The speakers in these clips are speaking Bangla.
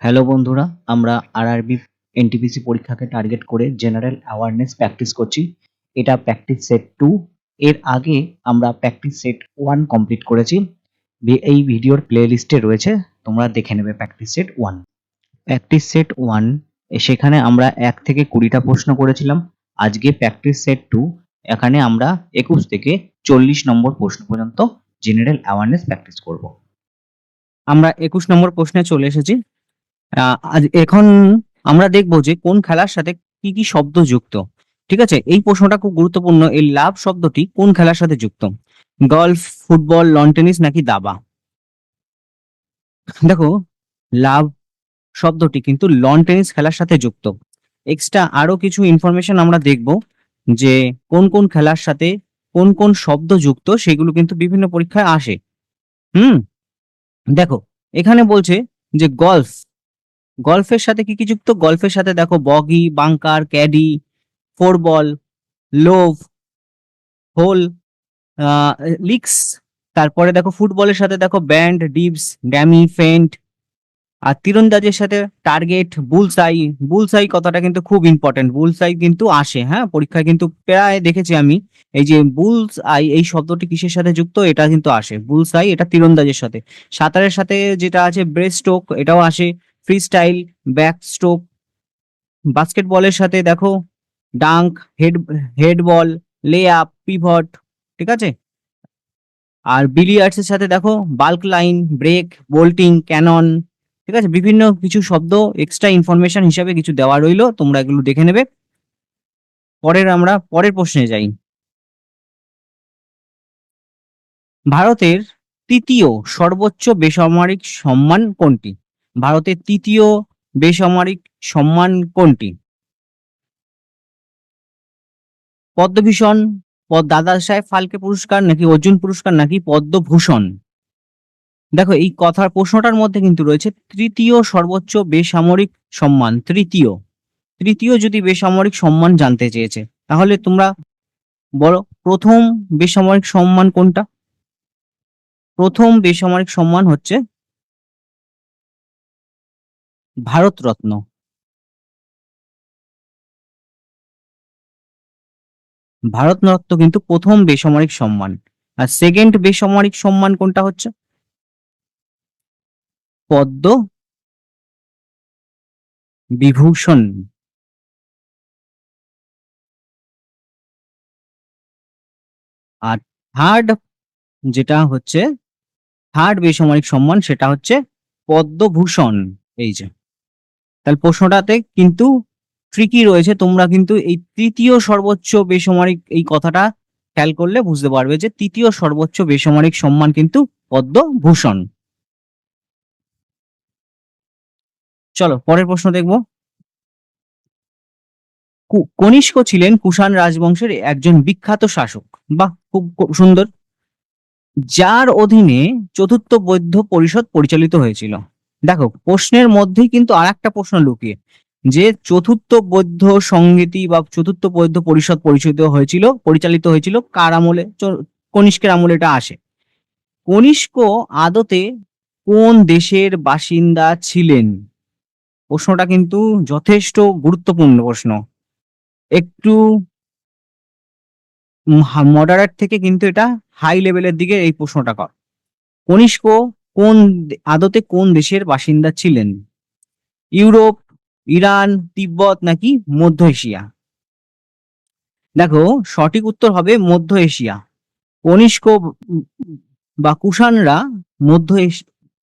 হ্যালো বন্ধুরা, আমরা আরআরবি এনটিপিসি পরীক্ষাকে টার্গেট করে জেনারেল অ্যাওয়ারনেস প্র্যাকটিস করছি। এটা প্র্যাকটিস সেট 2। এর আগে আমরা প্র্যাকটিস সেট 1 কমপ্লিট করেছি। এই ভিডিওর প্লেলিস্টে রয়েছে, তোমরা দেখে নেবে প্র্যাকটিস সেট 1। প্র্যাকটিস সেট 1 সেখানে আমরা 1 থেকে 20টা প্রশ্ন করেছিলাম। আজকে প্র্যাকটিস সেট 2, এখানে আমরা 21 থেকে 40 নম্বর প্রশ্ন পর্যন্ত জেনারেল অ্যাওয়ারনেস প্র্যাকটিস করব। আমরা 21 নম্বর প্রশ্নে চলে এসেছি। আজ এখন আমরা দেখব যে কোন খেলার সাথে কি কি শব্দ যুক্ত। ঠিক আছে, এই প্রশ্নটা খুব গুরুত্বপূর্ণ। এই লাভ শব্দটি কোন খেলার সাথে যুক্ত? গলফ, ফুটবল, লন টেনিস নাকি দাবা? দেখো, লাভ শব্দটি কিন্তু লন টেনিস খেলার সাথে যুক্ত। এক্সট্রা আরো কিছু ইনফরমেশন আমরা দেখব যে কোন কোন খেলার সাথে কোন কোন শব্দ যুক্ত, সেগুলো কিন্তু বিভিন্ন পরীক্ষায় আসে। হুম, দেখো, এখানে বলছে যে গল্ফের সাথে কি কি যুক্ত? গল্ফের সাথে দেখো বগি, বাংকার, ক্যাডি, ফোর বল, লোভ, হোল, লিক্স। তারপরে দেখো ফুটবলের সাথে দেখো ব্যান্ড, ডিপস, ড্যামি, ফেন্ট। আর তীরন্দাজের সাথে টার্গেট, বুলসাই। বুলসাই কথাটা কিন্তু খুব ইম্পর্টেন্ট, বুলসাই কিন্তু আসে, হ্যাঁ, পরীক্ষায় কিন্তু প্রায় দেখেছি আমি। এই যে বুলস আই, এই শব্দটি কিসের সাথে যুক্ত, এটা কিন্তু আসে। বুলসাই এটা তীরন্দাজের সাথে। সাঁতারের সাথে যেটা আছে ব্রেস্ট স্ট্রোক, এটাও আসে। Freestyle, backstroke. বাস্কেটবলের সাথে দেখো ডাঙ্ক, হেড হেড বল, লে আপ, পিভট। ঠিক আছে। আর বিলিয়ার্ডস এর সাথে দেখো balk line, break, bolting, cannon. ঠিক আছে, বিভিন্ন কিছু শব্দ এক্সট্রা ইনফরমেশন হিসাবে কিছু দেওয়া রইলো, তোমরা এগুলো দেখে নেবে। আমরা পরের প্রশ্নে যাই। ভারতের তৃতীয় সর্বোচ্চ বেসামরিক সম্মান কোনটি? ভারতের তৃতীয় বেসামরিক সম্মান কোনটি? পদ্মভূষণ, দাদা সাহেব ফালকে পুরস্কার নাকি অর্জুন পুরস্কার নাকি পদ্মভূষণ? দেখো, এই কথার প্রশ্নটার মধ্যে কিন্তু রয়েছে তৃতীয় সর্বোচ্চ বেসামরিক সম্মান। তৃতীয় তৃতীয় যদি বেসামরিক সম্মান জানতে চেয়েছে, তাহলে তোমরা বলো প্রথম বেসামরিক সম্মান কোনটা? প্রথম বেসামরিক সম্মান হচ্ছে ভারতরত্ন। ভারতরত্ন কিন্তু প্রথম বেসামরিক সম্মান। আর সেকেন্ড বেসামরিক সম্মান কোনটা হচ্ছে? পদ্ম বিভূষণ। আর থার্ড যেটা হচ্ছে থার্ড বেসামরিক সম্মান, সেটা হচ্ছে পদ্মভূষণ। এই যে, তাহলে প্রশ্নটাতে কিন্তু ট্রিকি রয়েছে। তোমরা কিন্তু এই তৃতীয় সর্বোচ্চ বেসামরিক এই কথাটা খেয়াল করলে বুঝতে পারবে যে তৃতীয় সর্বোচ্চ বেসামরিক সম্মান কিন্তু পদ্মভূষণ। চলো পরের প্রশ্ন দেখবো। কনিষ্ক ছিলেন কুষাণ রাজবংশের একজন বিখ্যাত শাসক। বাহ, খুব খুব সুন্দর। যার অধীনে চতুর্থ বৌদ্ধ পরিষদ পরিচালিত হয়েছিল। দেখো, প্রশ্নের মধ্যেই কিন্তু আর একটা প্রশ্ন লুকিয়ে, যে চতুর্থ বৌদ্ধ সংহিতি বা চতুর্থ বৌদ্ধ পরিষদ পরিচালিত হয়েছিল কার আমলে? কনিষ্কের আমলে এটা আসে। কনিষ্ক আদতে কোন দেশের বাসিন্দা ছিলেন? প্রশ্নটা কিন্তু যথেষ্ট গুরুত্বপূর্ণ প্রশ্ন। একটু মডারেট থেকে কিন্তু এটা হাই লেভেলের দিকে এই প্রশ্নটা কর। কনিষ্ক আদতে কোন দেশের বাসিন্দা ছিলেন? ইউরোপ, ইরান, তিব্বত নাকি মধ্য এশিয়া? দেখো, সঠিক উত্তর হবে মধ্য এশিয়া। কনিষ্ক বা কুষাণরা মধ্য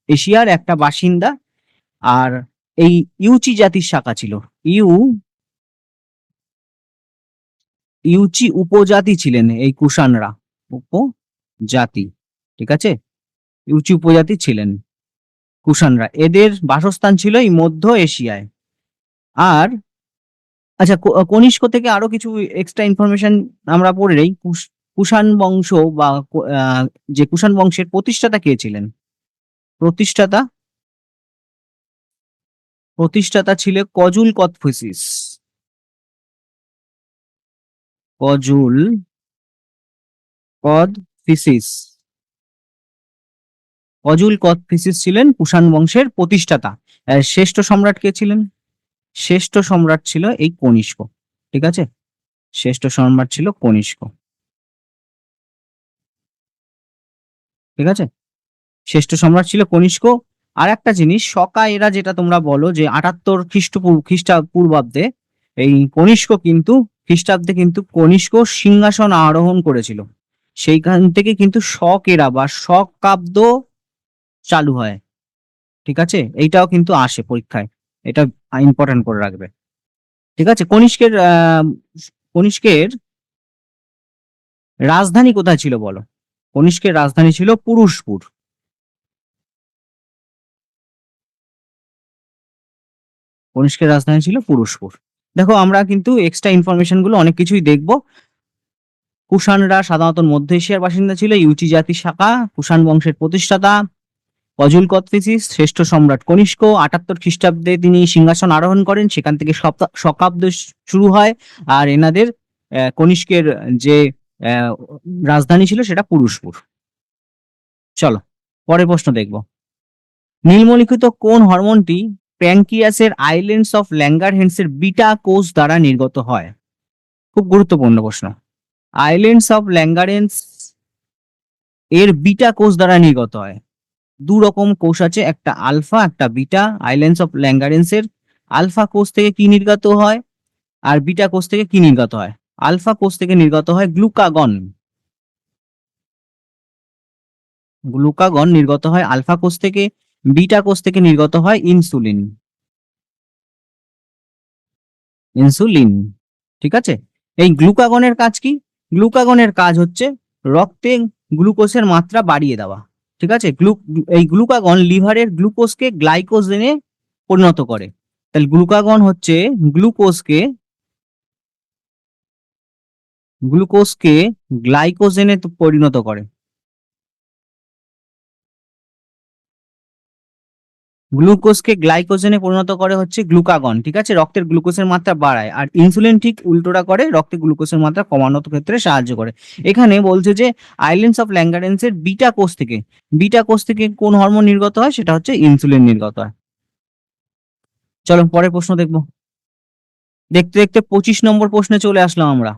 এশিয়ার একটা বাসিন্দা। আর এই ইউচি জাতির শাখা ছিল। ইউ ইউচি উপজাতি ছিলেন এই কুষাণরা। উপজাতি, ঠিক আছে, ইউচি উপজাতি ছিলেন কুষাণরা। এদের বাসস্থান ছিল এই মধ্য এশিয়ায়। আর আচ্ছা, কনিষ্ক থেকে আরো কিছু এক্সট্রা ইনফরমেশন আমরা পড়ে নেই। কুষাণ বংশ বা যে কুষাণ বংশের প্রতিষ্ঠাতা কে ছিলেন? প্রতিষ্ঠাতা প্রতিষ্ঠাতা ছিল কজুল কথফুসিস। কজুল কথফিসিস। কজুল কথফিসিস ছিলেন কুষাণ বংশের প্রতিষ্ঠাতা। শ্রেষ্ঠ সম্রাট কে ছিলেন? শ্রেষ্ঠ সম্রাট ছিল এই কনিষ্ক। ঠিক আছে, শ্রেষ্ঠ সম্রাট ছিল কনিষ্ক। ঠিক আছে, শ্রেষ্ঠ সম্রাট ছিল কনিষ্ক। আর একটা জিনিস, শকা এরা যেটা তোমরা বলো যে 78 খ্রিস্টপূর্বাব্দে এই কনিষ্ক কিন্তু খ্রিস্টাব্দে কিন্তু কনিষ্ক সিংহাসন আরোহণ করেছিল। সেইখান থেকে কিন্তু শক এরা বা শক কাব্য চালু হয়। ঠিক আছে, এইটাও কিন্তু আসে পরীক্ষায়, এটা ইম্পর্টেন্ট করে রাখবে। ঠিক আছে, কনিষ্কের রাজধানী কোথায় ছিল বলো? কনিষ্কের রাজধানী ছিল পুরুষপুর। কনিষ্কের রাজধানী ছিল পুরুষপুর। দেখো আমরা কিন্তু এক্সট্রা ইনফরমেশন গুলো অনেক কিছুই দেখবো। কুষাণরা সাধারণত মধ্য এশিয়ার বাসিন্দা ছিল, ইউচি জাতির শাখা, কুষাণ বংশের প্রতিষ্ঠাতা কজুল কথফিসিস, শ্রেষ্ঠ সম্রাট কনিষ্ক 78 খ্রিস্টাব্দে তিনি সিংহাসন আরোহণ করেন, সেখান থেকে শকাব্দ শুরু হয়। আর এনাদের কনিষ্কের যে আহ, রাজধানী ছিল সেটা পুরুষপুর। চলো পরের প্রশ্ন দেখবো। নিম্নলিখিত কোন হরমোনটি প্যানক্রিয়াসের আইল্যান্ডস অফ ল্যাঙ্গারহ্যান্সের বিটা কোষ দ্বারা নির্গত হয়? খুব গুরুত্বপূর্ণ প্রশ্ন। আইল্যান্ডস অফ ল্যাঙ্গারেন্স এর বিটা কোষ দ্বারা নির্গত হয়। দু রকম কোষ আছে, একটা আলফা একটা বিটা। আইল্যান্ডস অফ ল্যাঙ্গারেন্স এর আলফা কোষ থেকে কি নির্গত হয় আর বিটা কোষ থেকে কি নির্গত হয়? আলফা কোষ থেকে নির্গত হয় গ্লুকাগন। গ্লুকাগন নির্গত হয় আলফা কোষ থেকে। বিটা কোষ থেকে নির্গত হয় ইনসুলিন। ইনসুলিন। ঠিক আছে, এই গ্লুকাগনের কাজ কি? গ্লুকাগনের কাজ হচ্ছে রক্তে গ্লুকোজের মাত্রা বাড়িয়ে দেওয়া। ঠিক আছে, এই গ্লুকাগন লিভারের গ্লুকোজকে গ্লাইকোজেনে পরিণত করে। তাহলে গ্লুকাগন হচ্ছে গ্লুকোজকে গ্লুকোজকে গ্লাইকোজেনে পরিণত করে। গ্লুকোজকে গ্লাইকোজেনে পরিণত করে হচ্ছে গ্লুকাগন। ঠিক আছে, রক্তের গ্লুকোজের মাত্রা বাড়ায়। আর ইনসুলিন ঠিক উল্টোটা করে, রক্তে গ্লুকোজের মাত্রা কমানোর ক্ষেত্রে সাহায্য করে। এখানে বলছে যে আইল্যান্ডস অফ ল্যাঙ্গারেন্সের বিটা কোষ থেকে কোন হরমোন নির্গত হয়? সেটা হচ্ছে ইনসুলিন নির্গত হয়। চলো পরের প্রশ্ন দেখবো। দেখতে দেখতে 25 নম্বর প্রশ্নে চলে আসলাম আমরা।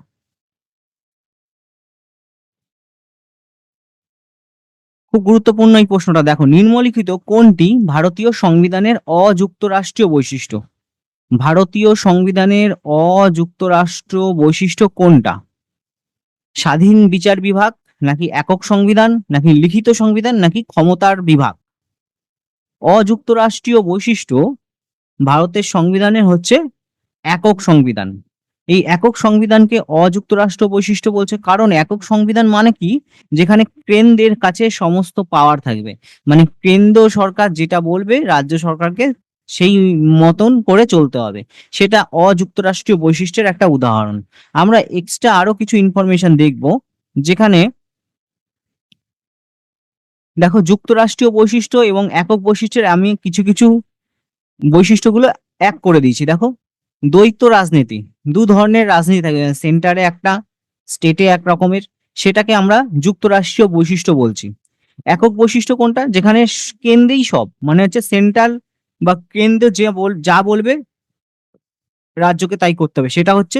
খুব গুরুত্বপূর্ণ এই প্রশ্নটা, দেখো নিম্নলিখিত কোনটি ভারতীয় সংবিধানের অযুক্তরাষ্ট্রীয় বৈশিষ্ট্য? ভারতীয় সংবিধানের অযুক্তরাষ্ট্র বৈশিষ্ট্য কোনটা? স্বাধীন বিচার বিভাগ, নাকি একক সংবিধান, নাকি লিখিত সংবিধান, নাকি ক্ষমতার বিভাগ? অযুক্তরাষ্ট্রীয় বৈশিষ্ট্য ভারতের সংবিধানের হচ্ছে একক সংবিধান। এই একক সংবিধানকে অযুক্তরাষ্ট্র বৈশিষ্ট্য বলছে, কারণ একক সংবিধান মানে কি? যেখানে কেন্দ্রের কাছে সমস্ত পাওয়ার থাকবে, মানে কেন্দ্র সরকার যেটা বলবে রাজ্য সরকারকে সেই মতন করে চলতে হবে। সেটা অযুক্তরাষ্ট্রীয় বৈশিষ্ট্যের একটা উদাহরণ। আমরা এক্সট্রা আরো কিছু ইনফরমেশন দেখব, যেখানে দেখো যুক্তরাষ্ট্রীয় বৈশিষ্ট্য এবং একক বৈশিষ্ট্যের আমি কিছু কিছু বৈশিষ্ট্যগুলো এক করে দিয়েছি। দেখো, দ্বৈত রাজনীতি, দু ধরনের রাজনীতি থাকে, সেন্টারে একটা, স্টেটে এক রকমের, সেটাকে আমরা যুক্তরাষ্ট্রীয় বৈশিষ্ট্য বলছি। একক বৈশিষ্ট্য কোনটা? যেখানে কেন্দ্রেই সব, মানে হচ্ছে সেন্ট্রাল বা কেন্দ্র যা বলবে রাজ্যকে তাই করতে হবে, সেটা হচ্ছে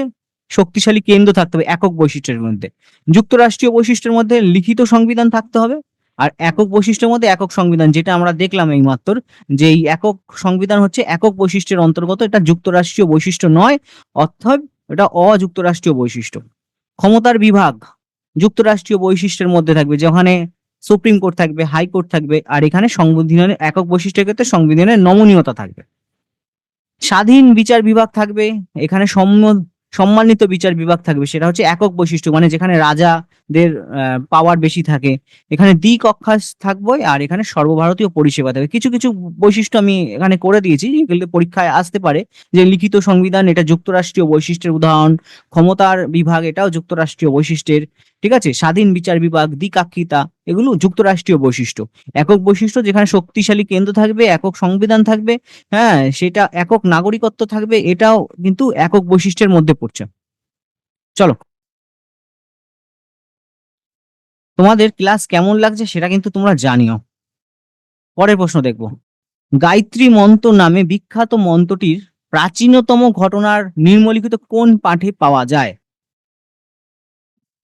শক্তিশালী কেন্দ্র থাকতে হবে একক বৈশিষ্ট্যের মধ্যে। যুক্তরাষ্ট্রীয় বৈশিষ্ট্যের মধ্যে লিখিত সংবিধান থাকতে হবে। আর একক বৈশিষ্ট্যের মধ্যে একক সংবিধান, যেটা আমরা দেখলাম এই মাত্র, যে এই একক সংবিধান হচ্ছে একক বৈশিষ্ট্যের অন্তর্গত, এটা যুক্তরাষ্ট্রীয় বৈশিষ্ট্য নয়, অর্থাৎ এটা অযুক্তরাষ্ট্রীয় বৈশিষ্ট্য। ক্ষমতার বিভাগ যুক্তরাষ্ট্রীয় বৈশিষ্ট্যের মধ্যে থাকবে, যেখানে সুপ্রিম কোর্ট থাকবে, হাইকোর্ট থাকবে, আর এখানে সংবিধানের একক বৈশিষ্ট্যের ক্ষেত্রে সংবিধানের নমনীয়তা থাকবে। স্বাধীন বিচার বিভাগ থাকবে, এখানে সম্মানিত বিচার বিভাগ থাকবে, সেটা হচ্ছে একক বৈশিষ্ট্য, মানে যেখানে রাজাদের পাওয়ার বেশি থাকে। এখানে দ্বিকক্ষাস থাকবে, আর এখানে সর্বভারতীয় পরিষেবা থাকবে। কিছু কিছু বৈশিষ্ট্য আমি এখানে করে দিয়েছি, এগুলো পরীক্ষায় আসতে পারে। যে লিখিত সংবিধান, এটা যুক্তরাষ্ট্রীয় বৈশিষ্ট্যের উদাহরণ। ক্ষমতার বিভাগ, এটাও যুক্তরাষ্ট্রীয় বৈশিষ্ট্যের। ঠিক আছে, স্বাধীন বিচার বিভাগ, দ্বিকাক্ষিতা, এগুলো যুক্তরাষ্ট্রীয় বৈশিষ্ট্য। একক বৈশিষ্ট্য যেখানে শক্তিশালী কেন্দ্র থাকবে, একক সংবিধান থাকবে, হ্যাঁ সেটা একক নাগরিকত্ব থাকবে, এটাও কিন্তু একক বৈশিষ্ট্যের মধ্যে পড়ছে। চলো, তোমাদের ক্লাস কেমন লাগছে সেটা কিন্তু তোমরা জানিও। পরের প্রশ্ন দেখব, গায়ত্রী মন্ত্র নামে বিখ্যাত মন্ত্রটির প্রাচীনতম ঘটনার নিম্নলিখিত কোন পাঠে পাওয়া যায়?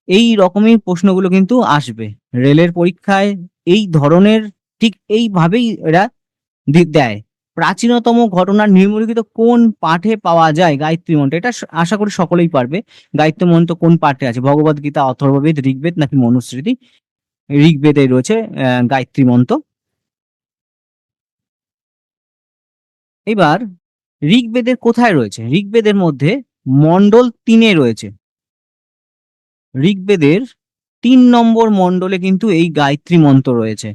এই রকমই প্রশ্নগুলো কিন্তু আসবে রেলের পরীক্ষায়, এই ধরনের ঠিক এইভাবেই এরা দেয়। প্রাচীনতম ঘটনার নিম্নলিখিত কোন পাঠে পাওয়া যায় গায়ত্রী মন্ত্র? এটা আশা করি সকলেই পারবে। গায়ত্রী মন্ত্র কোন পাঠে আছে? ভগবদ গীতা, অথর্ববেদ, ঋগ্বেদ নাকি মনুস্মৃতি? ঋগ্বেদে রয়েছে গায়ত্রী মন্ত্র। এবার ঋগ্বেদের কোথায় রয়েছে? ঋগ্বেদের মধ্যে মণ্ডল 3-এ রয়েছে। ঋগ্বেদের 3 নম্বর মণ্ডলে কিন্তু এই গায়ত্রী মন্ত্র রয়েছে।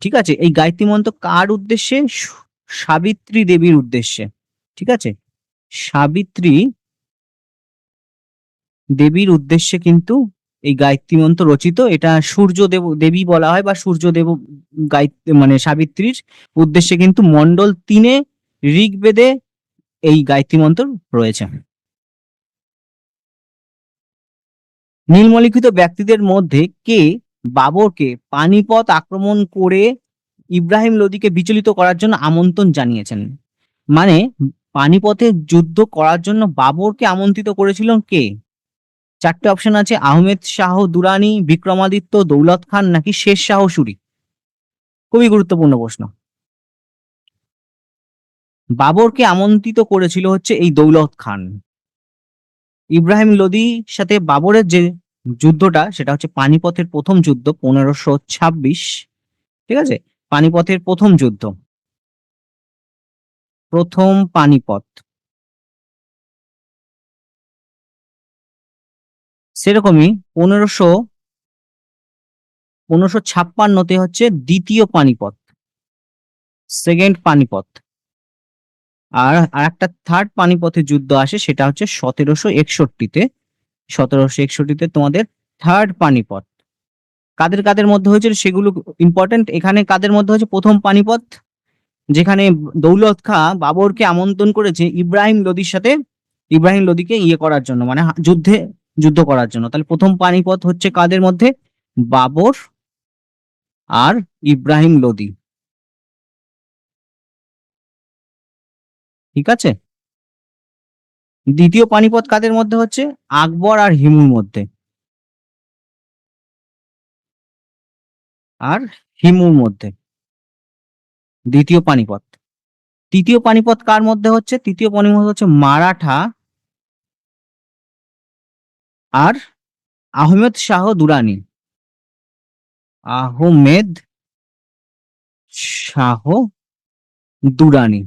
ঠিক আছে, এই গায়ত্রী মন্ত্র কার উদ্দেশ্যে? সাবিত্রী দেবীর উদ্দেশ্যে। ঠিক আছে, সাবিত্রী দেবীর উদ্দেশ্যে কিন্তু এই গায়ত্রী মন্ত্র রচিত। এটা সূর্য দেবী বলা হয়, বা সূর্য দেব গায়ত্রী মানে সাবিত্রীর উদ্দেশ্যে কিন্তু মণ্ডল 3-এ ঋগ্বেদে এই গায়ত্রী মন্ত্র রয়েছে। নিম্নলিখিত ব্যক্তিদের মধ্যে কে বাবরকে পানিপথ আক্রমণ করে ইব্রাহিম লোদিকে বিচলিত করার জন্য আমন্ত্রণ জানিয়েছেন? মানে পানিপথে যুদ্ধ করার জন্য বাবরকে আমন্ত্রিত করেছিলেন কে? 4টে অপশন আছে, আহমেদ শাহ দুরানি, বিক্রমাদিত্য, দৌলত খান নাকি শের শাহ সুরি। খুবই গুরুত্বপূর্ণ প্রশ্ন। বাবরকে আমন্ত্রিত করেছিল হচ্ছে এই দৌলত খান। ইব্রাহিম লোদির সাথে বাবরের যে যুদ্ধটা, সেটা হচ্ছে পানিপথের প্রথম যুদ্ধ 1526। ঠিক আছে, পানিপথের প্রথম যুদ্ধ, প্রথম পানিপথ। সেরকমই 1556-তে হচ্ছে দ্বিতীয় পানিপথ, সেকেন্ড পানিপথ। আর একটা থার্ড পানিপথের যুদ্ধ আসে, সেটা হচ্ছে 1761-তে। 1761-তে তোমাদের থার্ড পানিপথ। কাদের কাদের মধ্যে হয়েছিল সেগুলো ইম্পর্টেন্ট। এখানে কাদের মধ্যে হয়েছে? প্রথম পানিপথ, যেখানে দৌলত খাঁ বাবরকে আমন্ত্রণ করেছে ইব্রাহিম লোদির সাথে, ইব্রাহিম লোদিকে করার জন্য, মানে যুদ্ধ করার জন্য। তাহলে প্রথম পানিপথ হচ্ছে কাদের মধ্যে? বাবর আর ইব্রাহিম লোদি। ঠিক আছে, দ্বিতীয় পানিপথ কাদের মধ্যে হচ্ছে? আকবর আর হিমুর মধ্যে, আর হিমুর মধ্যে দ্বিতীয় পানিপথ। তৃতীয় পানিপথ কার মধ্যে হচ্ছে? তৃতীয় পানিপথ হচ্ছে মারাঠা আর আহমেদ শাহ দুরানি। আহমেদ শাহ দুরানি,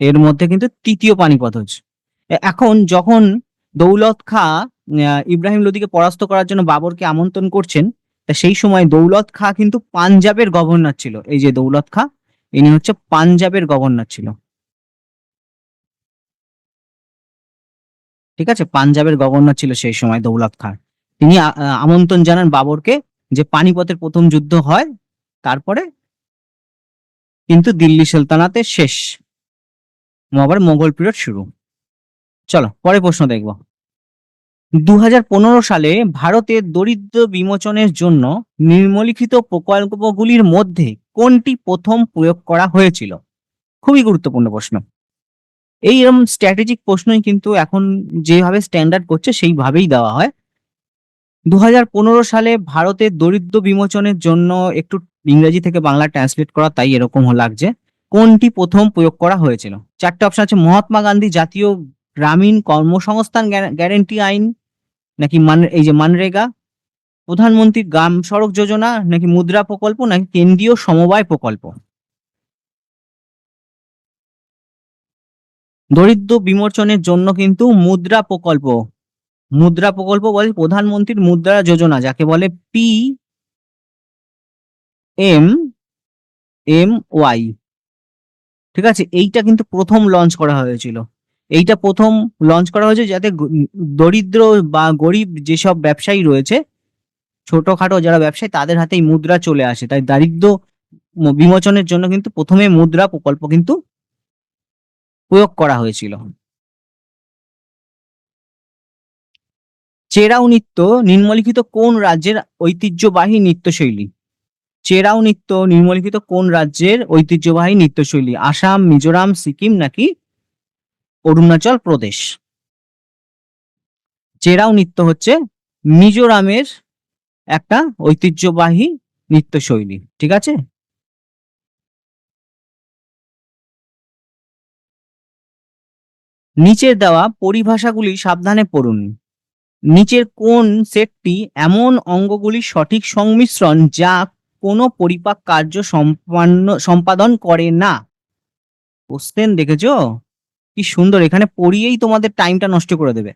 এর মধ্যে কিন্তু তৃতীয় পানিপথ হচ্ছে। এখন যখন দৌলত খাঁ ইব্রাহিম লোদিকে পরাস্ত করার জন্য বাবরকে আমন্ত্রণ করছেন, তা সেই সময় দৌলত খাঁ কিন্তু পাঞ্জাবের গভর্নর ছিল। এই যে দৌলত খাঁ, ইনি হচ্ছে পাঞ্জাবের গভর্নর ছিল। ঠিক আছে, পাঞ্জাবের গভর্নর ছিল সেই সময় দৌলত খাঁ। তিনি আমন্ত্রণ জানান বাবরকে যে পানিপথের প্রথম যুদ্ধ হয়, তারপরে কিন্তু দিল্লি সুলতানাতে শেষ, আবার মোগল পিরিয়ড শুরু। চলো পরে প্রশ্ন দেখবো। 2015 সালে ভারতের দরিদ্র বিমোচনের জন্য নিম্নলিখিত প্রকল্পগুলির মধ্যে কোনটি প্রথম প্রয়োগ করা হয়েছিল? খুবই গুরুত্বপূর্ণ প্রশ্ন। এইরকম স্ট্র্যাটেজিক প্রশ্নই কিন্তু এখন যেভাবে স্ট্যান্ডার্ড করছে সেইভাবেই দেওয়া হয়। 2015 সালে ভারতের দরিদ্র বিমোচনের জন্য, একটু ইংরেজি থেকে বাংলা ট্রান্সলেট করা, তাই এরকম লাগছে, কোনটি প্রথম প্রয়োগ করা হয়েছিল? 4টে অপশন আছে, মহাত্মা গান্ধী জাতীয় গ্রামীণ কর্মসংস্থান গ্যারান্টি আইন, নাকি এই যে মানরেগা, প্রধানমন্ত্রী গ্রাম সড়ক যোজনা, নাকি মুদ্রা প্রকল্প, নাকি কেন্দ্রীয় সমবায় প্রকল্প? দরিদ্র বিমোচনের জন্য কিন্তু মুদ্রা প্রকল্প বলে প্রধানমন্ত্রীর মুদ্রা যোজনা, যাকে বলে PMMY। ঠিক আছে, এইটা কিন্তু প্রথম লঞ্চ করা হয়েছিল। এইটা প্রথম লঞ্চ করা হয়েছে যাতে দরিদ্র বা গরিব যেসব ব্যবসায়ী রয়েছে, ছোটখাটো যারা ব্যবসায়ী, তাদের হাতে এই মুদ্রা চলে আসে। তাই দারিদ্র বিমোচনের জন্য কিন্তু প্রথমে মুদ্রা প্রকল্প কিন্তু প্রয়োগ করা হয়েছিল। চেরাও নৃত্য নিম্নলিখিত কোন রাজ্যের ঐতিহ্যবাহী নৃত্যশৈলী? চেরাও নৃত্য নিম্নলিখিত কোন রাজ্যের ঐতিহ্যবাহী নৃত্যশৈলী? আসাম, মিজোরাম, সিকিম নাকি অরুণাচল প্রদেশ? চেরাও নৃত্য হচ্ছে মিজোরামের একটা ঐতিহ্যবাহী নৃত্যশৈলী, ঠিক আছে? নিচের দেওয়া পরিভাষাগুলি সাবধানে পড়ুন। নিচের কোন সেটটি এমন অঙ্গগুলির সঠিক সংমিশ্রণ যা কোনো পরিপাক কার্য সম্পাদন করে না? কোশ্চেন দেখেছো কি সুন্দর, এখানে পড়িয়েই তোমাদের টাইমটা নষ্ট করে দেবে।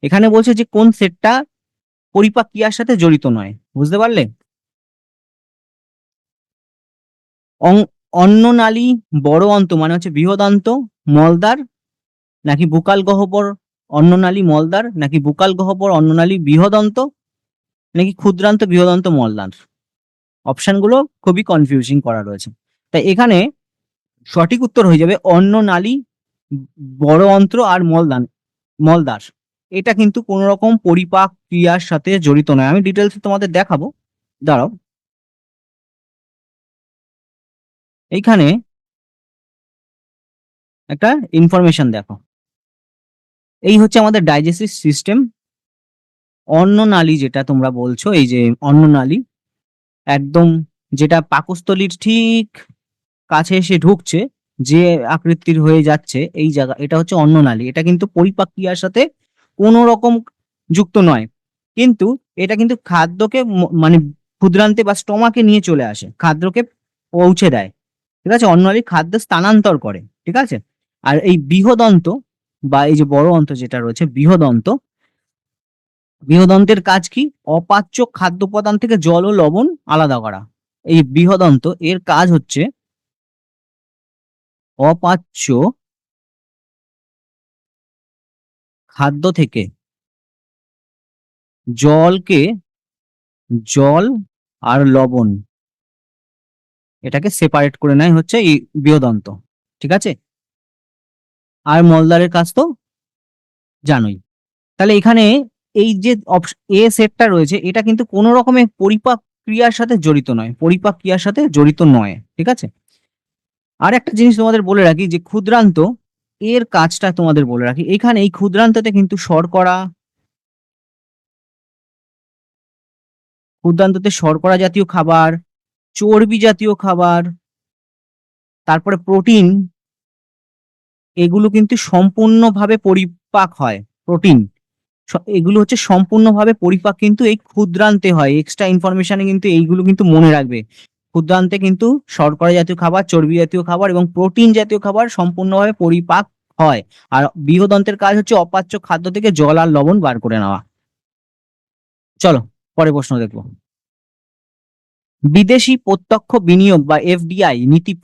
এখানে বলছে যে কোন সেটটা পরিপাক ক্রিয়ার সাথে জড়িত নয়, বুঝতে পারলে? অন্ননালী বড় অন্ত মানে হচ্ছে বৃহদান্ত মলদ্বার নাকি বুকাল গহ্বর অন্ননালী মলদ্বার নাকি বুকাল গহ্বর অন্ননালী বৃহদন্ত নাকি ক্ষুদ্রান্ত বৃহদন্ত মলদ্বার? অপশনগুলো খুবই কনফিউজিং করা রয়েছে। তাই এখানে সঠিক উত্তর হয়ে যাবে অন্ননালী বড় অন্ত্র আর মলদ্বার। এটা কিন্তু কোন রকম পরিপাক ক্রিয়ার সাথে জড়িত নয়। আমি ডিটেলস তোমাদের দেখাবো, দাঁড়াও। এইখানে একটা ইনফরমেশন দেখো, এই হচ্ছে আমাদের ডাইজেস্টিভ সিস্টেম। অন্ননালী যেটা তোমরা বলছো, এই যে অন্ননালী একদম যেটা পাকস্থলীর ঠিক কাছে এসে ঢুকছে, যে আকৃতির হয়ে যাচ্ছে এই জায়গা, এটা হচ্ছে অন্ননালী। এটা কিন্তু পরিপাক ক্রিয়ার সাথে কোনো রকম যুক্ত নয়, কিন্তু এটা কিন্তু খাদ্যকে মানে ক্ষুদ্রান্তে বা স্টোমাকে নিয়ে চলে আসে, খাদ্যকে পৌঁছে দেয়, ঠিক আছে? অন্ননালী খাদ্য স্থানান্তর করে, ঠিক আছে? আর এই বৃহদন্ত বা এই যে বড় অন্ত যেটা রয়েছে বৃহদন্ত, বৃহদন্তের কাজ কি? অপাচ্য খাদ্য উপাদান থেকে জল ও লবণ আলাদা করা। এই বৃহদন্ত এর কাজ হচ্ছে অপাচ্য খাদ্য থেকে জলকে, জল আর লবণ এটাকে সেপারেট করে নেয় হচ্ছে এই বৃহদন্ত, ঠিক আছে? আর মলদ্বারের কাজ তো জানোই। তাহলে এখানে এই যে এ সেটটা রয়েছে এটা কিন্তু কোনো রকমের পরিপাক ক্রিয়ার সাথে জড়িত নয়, পরিপাক ক্রিয়ার সাথে জড়িত নয়, ঠিক আছে? আর একটা জিনিস তোমাদের বলে রাখি যে ক্ষুদ্রান্ত এর কাজটা তোমাদের বলে রাখি, এখানে এই ক্ষুদ্রান্ততে কিন্তু শর্করা জাতীয় খাবার, চর্বি জাতীয় খাবার, তারপরে প্রোটিন, এগুলো কিন্তু সম্পূর্ণভাবে পরিপাক হয়। প্রোটিন এগুলো হচ্ছে সম্পূর্ণভাবে পরিপাক কিন্তু এই ক্ষুদ্রান্তে হয়। এক্সট্রা ইনফরমেশনে কিন্তু এইগুলো কিন্তু মনে রাখবে। ক্ষুদ্রান্তে কিন্তু শর্করা জাতীয় খাবার, চর্বি জাতীয় খাবার এবং প্রোটিন জাতীয় খাবার সম্পূর্ণভাবে পরিপাক হয়। আর বৃহদন্তের কাজ হচ্ছে অপাচ্য খাদ্য থেকে জল আর লবণ বার করে নেওয়া। চলো পরের প্রশ্ন দেখবো। বিদেশি প্রত্যক্ষ বিনিয়োগ বা এফডিআই নীতি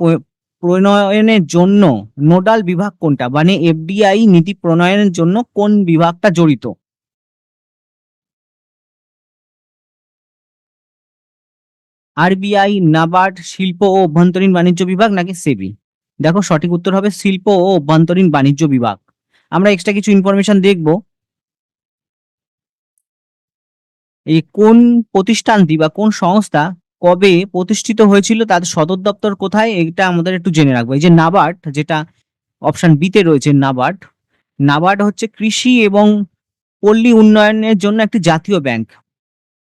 প্রণয়নের জন্য নোডাল বিভাগ কোনটা? মানে এফডিআই নীতি প্রণয়নের জন্য কোন বিভাগটা জড়িত? আরবিআই, নাবার্ড, শিল্প ও অভ্যন্তরীণ বাণিজ্য বিভাগ নাকি সেবি? দেখো সঠিক উত্তর হবে শিল্প ও অভ্যন্তরীণ বাণিজ্য বিভাগ। আমরা এক্সট্রা কিছু ইনফরমেশন দেখবো, এই কোন প্রতিষ্ঠানটি বা কোন সংস্থা কবে প্রতিষ্ঠিত হয়েছিল, তাদের সদর দপ্তর কোথায়, এটা আমাদের একটু জেনে রাখবো। এই যে নাবার্ড, যেটা অপশন বি তে রয়েছে নাবার্ড, নাবার্ড হচ্ছে কৃষি এবং পল্লী উন্নয়নের জন্য একটি জাতীয় ব্যাংক।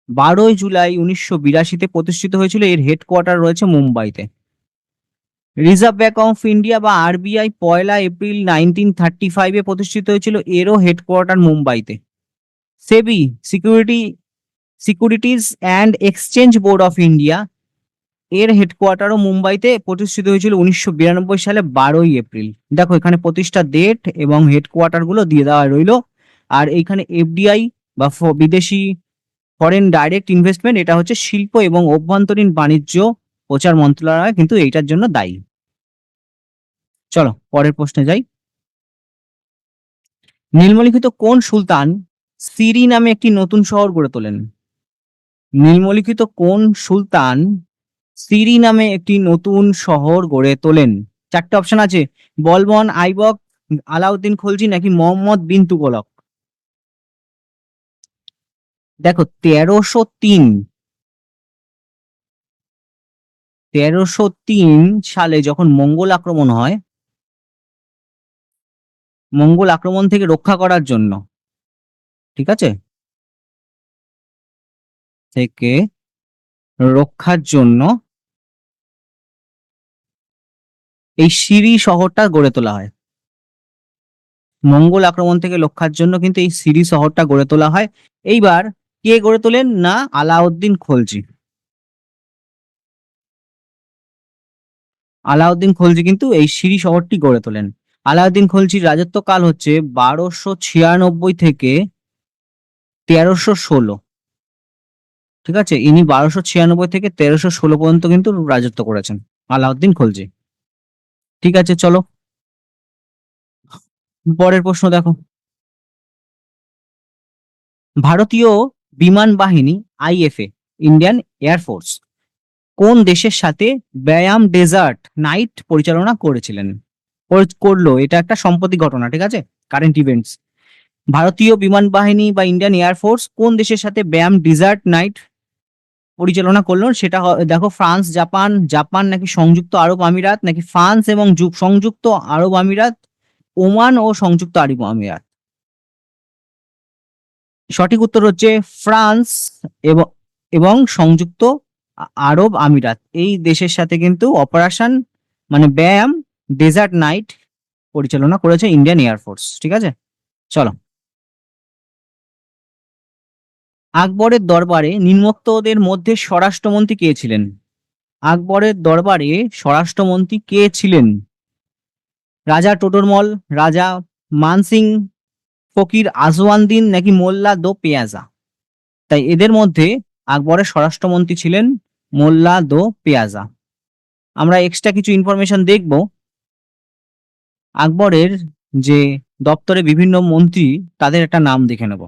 12 জুলাই 1982-তে প্রতিষ্ঠিত হয়েছিল। এর হেডকোয়ার্টার রয়েছে মুম্বাইতে। রিজার্ভ ব্যাংক অফ ইন্ডিয়া বা আরবিআই 1 এপ্রিল 1935-এ প্রতিষ্ঠিত হয়েছিল। এরও হেডকোয়ার্টার মুম্বাইতে। SEBI securities and exchange board of India, এর হেডকোয়ার্টারও মুম্বাইতে, প্রতিষ্ঠিত হয়েছিল 1992 সালে 12 এপ্রিল। দেখো এখানে প্রতিষ্ঠা ডেট এবং হেডকোয়ার্টার গুলো দিয়ে দেওয়া রইলো। আর এইখানে এফডিআই বা বিদেশি ফরেন ডাইরেক্ট ইনভেস্টমেন্ট, এটা হচ্ছে শিল্প এবং অভ্যন্তরীণ বাণিজ্য প্রচার মন্ত্রণালয় কিন্তু এইটার জন্য দায়ী। চলো পরের প্রশ্নে যাই। নিম্নলিখিত কোন সুলতান সিরি নামে একটি নতুন শহর গড়ে তোলেন? নিম্নলিখিত কোন সুলতান সিরি নামে একটি নতুন শহর গড়ে তোলেন? চারটে অপশন আছে, বলবন, আইবক, আলাউদ্দিন খলজি নাকি মোহাম্মদ বিন তুগলক। দেখো 1303 সালে যখন মঙ্গল আক্রমণ হয়, মঙ্গল আক্রমণ থেকে রক্ষা করার জন্য, ঠিক আছে, থেকে রক্ষার জন্য এই সিরি শহরটা গড়ে তোলা হয়। মঙ্গল আক্রমণ থেকে রক্ষার জন্য কিন্তু এই সিরি শহরটা গড়ে তোলা হয়। এইবার কে গড়ে তোলেন না, আলাউদ্দিন খলজি। আলাউদ্দিন খলজি কিন্তু এই সিরি শহরটি গড়ে তোলেন। আলাউদ্দিন খলজির রাজত্বকাল হচ্ছে 1296 থেকে 1316। ঠিক আছে, ইনি 1296 থেকে 1316 পর্যন্ত কিন্তু রাজত্ব করেছেন আলাউদ্দিন খলজি। ঠিক আছে, চলো পরের প্রশ্ন দেখো। ভারতীয় বিমান বাহিনী আইএফএ, ইন্ডিয়ান এয়ারফোর্স, কোন দেশের সাথে ব্যায়াম ডেজার্ট নাইট পরিচালনা করেছিলেন, করলো? এটা একটা সম্প্রতি ঘটনা, ঠিক আছে, কারেন্ট ইভেন্টস। ভারতীয় বিমান বাহিনী বা ইন্ডিয়ান এয়ারফোর্স কোন দেশের সাথে ব্যায়াম ডেজার্ট নাইট পরিচালনা করলো? সেটা দেখো, ফ্রান্স, জাপান, জাপান নাকি সংযুক্ত আরব আমিরাত, নাকি ফ্রান্স এবং সংযুক্ত আরব আমিরাত, ওমান ও সংযুক্ত আরব আমিরাত। সঠিক উত্তর হচ্ছে ফ্রান্স এবং এবং সংযুক্ত আরব আমিরাত। এই দেশের সাথে কিন্তু অপারেশন মানে ব্যায়াম ডেজার্ট নাইট পরিচালনা করেছে ইন্ডিয়ান এয়ারফোর্স। ঠিক আছে, চলো। আকবরের দরবারে নিম্নোক্তদের মধ্যে স্বরাষ্ট্রমন্ত্রী কে ছিলেন? আকবরের দরবারে স্বরাষ্ট্রমন্ত্রী কে ছিলেন? রাজা টোডরমল, রাজা মানসিং, ফকির আজওয়ানদিন নাকি মোল্লা দো পেয়াজা? তাই এদের মধ্যে আকবরের স্বরাষ্ট্রমন্ত্রী ছিলেন মোল্লা দো পেয়াজা। আমরা এক্সট্রা কিছু ইনফরমেশন দেখব। আকবরের যে দপ্তরে বিভিন্ন মন্ত্রী, তাদের একটা নাম দেখে নেব।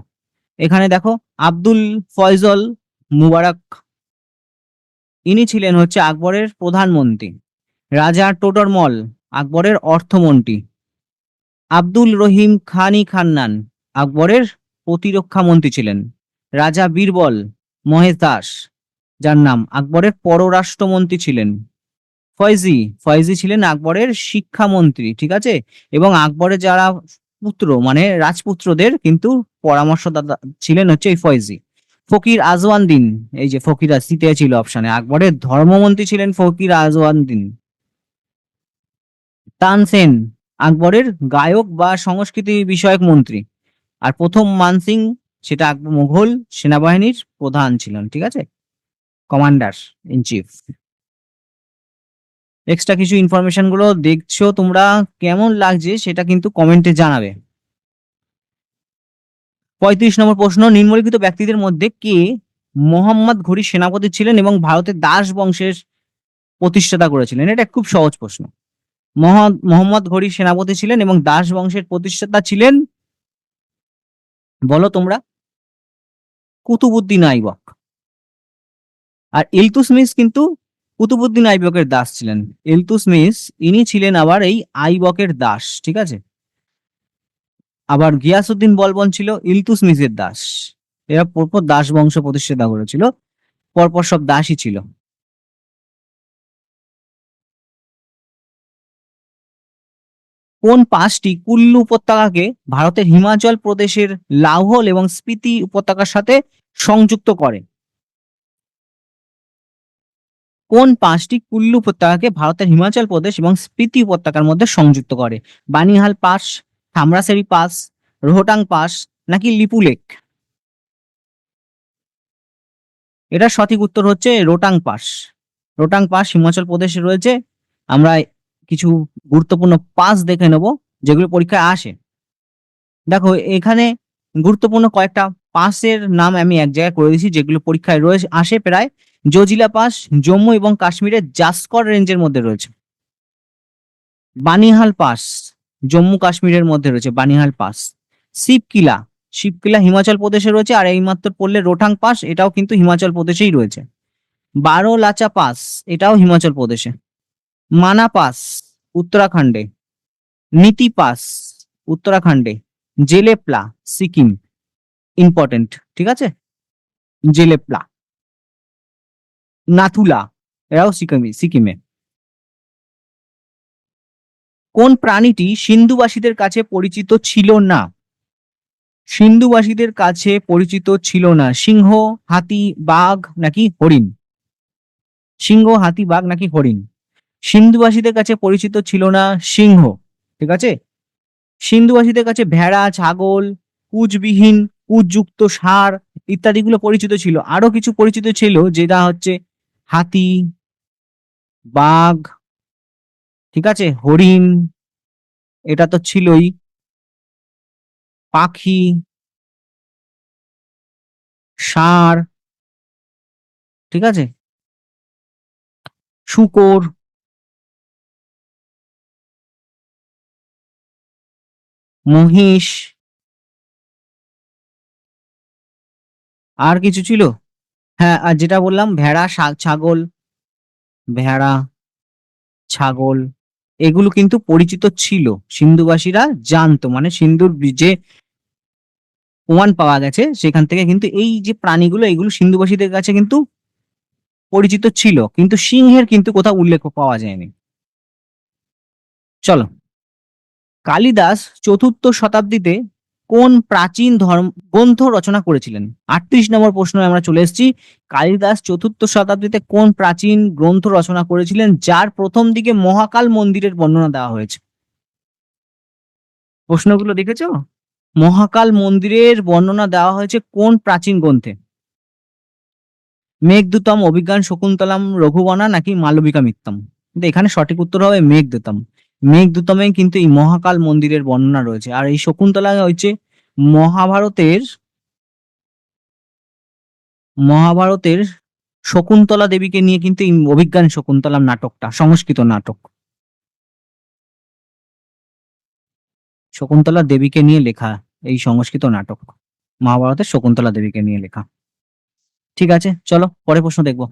এখানে দেখো, আব্দুল ফয়জল মুবারক, ইনি ছিলেন হচ্ছে আকবরের প্রধানমন্ত্রী। রাজা টোডরমল আকবরের অর্থমন্ত্রী। আব্দুল রহিম খানি খান্নান আকবরের প্রতিরক্ষা মন্ত্রী ছিলেন। রাজা বীরবল মহেশ দাস, যার নাম, আকবরের পররাষ্ট্রমন্ত্রী ছিলেন। ফয়জি, ফয়জি ছিলেন আকবরের শিক্ষামন্ত্রী। ঠিক আছে, এবং আকবরের যারা পুত্র মানে রাজপুত্রদের কিন্তু পরামর্শদাতা ছিলেন হচ্ছে এই ফয়জি। ফকির আজওয়ানদিন, এই যে ফকির সিতে ছিল অপশনে, আকবরের ধর্মমন্ত্রী ছিলেন ফকির আজওয়ানদিন। তানসেন আকবরের গায়ক বা সংস্কৃতি বিষয়ক মন্ত্রী। আর প্রথম মানসিং, সেটা মুঘল সেনাবাহিনীর প্রধান ছিলেন। ঠিক আছে, কমান্ডার ইন চিফ। এক্সট্রা কিছু ইনফরমেশন গুলো দেখছো তোমরা, কেমন লাগছে সেটা কিন্তু কমেন্টে জানাবে। 35 নম্বর প্রশ্ন, নিম্নলিখিত ব্যক্তিদের মধ্যে কে মোহাম্মদ ঘুরি সেনাপতি ছিলেন এবং ভারতের দাস বংশের প্রতিষ্ঠাতা করেছিলেন? এটা খুব সহজ প্রশ্ন। মোহাম্মদ ঘুরি সেনাপতি ছিলেন এবং দাস বংশের প্রতিষ্ঠাতা ছিলেন, বলো তোমরা? কুতুবুদ্দিন আইবক। আর ইলতুৎমিশ কিন্তু কুতুবুদ্দিন আইবকের দাস ছিলেন। ইলতুৎমিশ ইনি ছিলেন আবার এই আইবকের দাস। ঠিক আছে, আবার গিয়াসউদ্দিন বলবন ছিল ইলতুৎমিশের দাস। এরা পরপর দাস বংশ প্রতিষ্ঠাতা করেছিল, পরপর সব দাসই ছিল। কোন পাঁচটি কুল্লু উপত্যকাকে ভারতের হিমাচল প্রদেশের লাহোল এবং স্পিতি উপত্যকার সাথে সংযুক্ত করে? কোন পাঁচটি কুল্লু উপত্যকাকে ভারতের হিমাচল প্রদেশ এবং স্পিতি উপত্যকার মধ্যে সংযুক্ত করে? Banihal pass, Khamraseri pass, Rohtang pass নাকি লিপু লেক? এটা সঠিক উত্তর হচ্ছে রোটাং পাস। রোটাং পাস হিমাচল প্রদেশে রয়েছে। আমরা কিছু গুরুত্বপূর্ণ পাস দেখে নেব যেগুলো পরীক্ষায় আসে। দেখো, এখানে গুরুত্বপূর্ণ কয়েকটা পাসের নাম আমি এক জায়গায় করে দিয়েছি যেগুলো পরীক্ষায় রয়েছে, আসে প্রায়। জজিলা পাস জম্মু এবং কাশ্মীরের জাসকর রেঞ্জের মধ্যে রয়েছে। বানিহাল পাস জম্মু কাশ্মীরের মধ্যে রয়েছে, বানিহাল পাস। শিবকিলা, শিবকিলা হিমাচল প্রদেশে রয়েছে। আর এইমাত্র পড়লে রোটাং পাস, এটাও কিন্তু হিমাচল প্রদেশেই রয়েছে। বারো লাচা পাস, এটাও হিমাচল প্রদেশে। মানা পাস উত্তরাখণ্ডে। নীতি পাস উত্তরাখণ্ডে। জেলেপলা সিকিম। ইম্পর্টেন্ট, ঠিক আছে। জেলেপলা, নাথুলা, এরাও সিকিমে। কোন প্রাণীটি সিন্ধুবাসীদের কাছে পরিচিত ছিল না? সিন্ধুবাসীদের কাছে পরিচিত ছিল না। সিংহ, হাতি, বাঘ নাকি হরিণ? সিংহ, হাতি, বাঘ নাকি হরিণ? সিন্ধুবাসীদের কাছে পরিচিত ছিল না সিংহ। ঠিক আছে, সিন্ধুবাসীদের কাছে ভেড়া, ছাগল, পুঁজবিহীন পুঁজযুক্ত ষাঁড় ইত্যাদিগুলো পরিচিত ছিল। আরো কিছু পরিচিত ছিল, যেটা হচ্ছে হাতি, বাঘ, ঠিক আছে, হরিণ, এটা তো ছিলই, পাখি, ষাঁড়, ঠিক আছে, শূকর, মহিষ, আর কিছু ছিল? হ্যাঁ, আর যেটা বললাম ভেড়া, ছাগল, ভেড়া, ছাগল, এগুলো কিন্তু পরিচিত ছিল। সিন্ধুবাসীরা জানতো, মানে সিন্ধুর যে প্রমাণ পাওয়া গেছে সেখান থেকে কিন্তু এই যে প্রাণীগুলো, এগুলো সিন্ধুবাসীদের কাছে কিন্তু পরিচিত ছিল, কিন্তু সিংহের কিন্তু কোথাও উল্লেখ পাওয়া যায়নি। চলো, কালিদাস চতুর্থ শতাব্দীতে কোন প্রাচীন গ্রন্থ রচনা করেছিলেন? 38 নম্বর প্রশ্নে আমরা চলে এসেছি। কালিদাস চতুর্থ শতাব্দীতে কোন প্রাচীন গ্রন্থ রচনা করেছিলেন, যার প্রথম দিকে মহাকাল মন্দিরের বর্ণনা দেওয়া হয়েছে? প্রশ্নগুলো দেখেছো? মহাকাল মন্দিরের বর্ণনা দেওয়া হয়েছে কোন প্রাচীন গ্রন্থে? মেঘদূতম, অভিজ্ঞান শকুন্তলম, রঘুবনা নাকি মালবিকা মিত্তম? কিন্তু এখানে সঠিক উত্তর হবে মেঘদূতম। মেঘদূতমে কিন্তু এই মহাকাল মন্দিরের বর্ণনা রয়েছে। আর এই শকুন্তলা হচ্ছে মহাভারতের মহাভারতের শকুন্তলা দেবীকে নিয়ে কিন্তু এই অভিজ্ঞান শকুন্তলম নাটকটা, সংস্কৃত নাটক, শকুন্তলা দেবীকে নিয়ে লেখা এই সংস্কৃত নাটক, মহাভারতের শকুন্তলা দেবীকে নিয়ে লেখা। ঠিক আছে, চলো পরের প্রশ্ন দেখবো।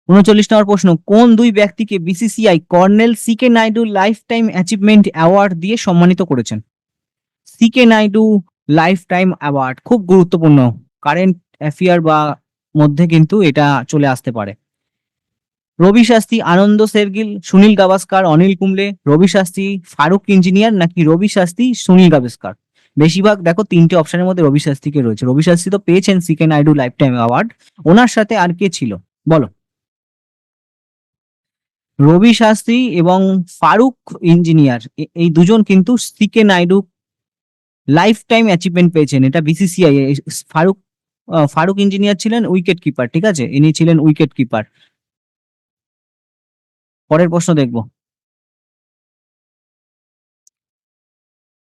39 নম্বর প্রশ্ন, কোন দুই ব্যক্তিকে BCCI colonel C K Naidu lifetime achievement award দিয়ে সম্মানিত করেছেন? C K Naidu lifetime award খুব গুরুত্বপূর্ণ, কারেন্ট অ্যাফেয়ার বা মধ্যে কিন্তু এটা চলে আসতে পারে। রবি শাস্ত্রী, আনন্দ শেরগিল, সুনীল গাভাস্কার, অনিল কুম্বলে, রবি শাস্ত্রী, ফারুক ইঞ্জিনিয়ার নাকি রবি শাস্ত্রী, সুনীল গাভাস্কার? বেশিরভাগ দেখো তিনটে অপশনের মধ্যে রবি শাস্ত্রীকে রয়েছে। রবি শাস্ত্রী তো পেয়েছেন C K Naidu lifetime award, ওনার সাথে আর কে ছিল বলো? রবি শাস্ত্রী এবং ফারুক ইঞ্জিনিয়ার, এই দুজন কিন্তু C K Naidu lifetime achievement পেয়েছেন, এটা বিসিসিআই। ফারুক ফারুক ইঞ্জিনিয়ার ছিলেন উইকেট কিপার, ঠিক আছে, ইনি ছিলেন উইকেট কিপার। পরের প্রশ্ন দেখবো।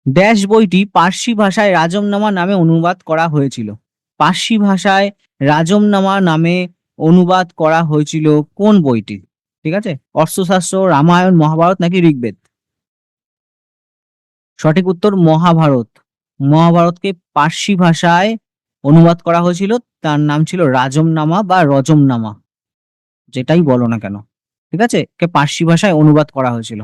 ড্যাশ বইটি পার্সি ভাষায় রাজমনামা নামে অনুবাদ করা হয়েছিল? পার্সি ভাষায় রাজমনামা নামে অনুবাদ করা হয়েছিল কোন বইটি? ঠিক আছে, অর্থশাস্ত্র, রামায়ণ, মহাভারত নাকি ঋগ্বেদ? সঠিক উত্তর মহাভারত। মহাভারতকে পার্সি ভাষায় অনুবাদ করা হয়েছিল, তার নাম ছিল রাজমনামা বা রজমনামা, যেটাই বলো না কেন, ঠিক আছে, কে পার্সি ভাষায় অনুবাদ করা হয়েছিল।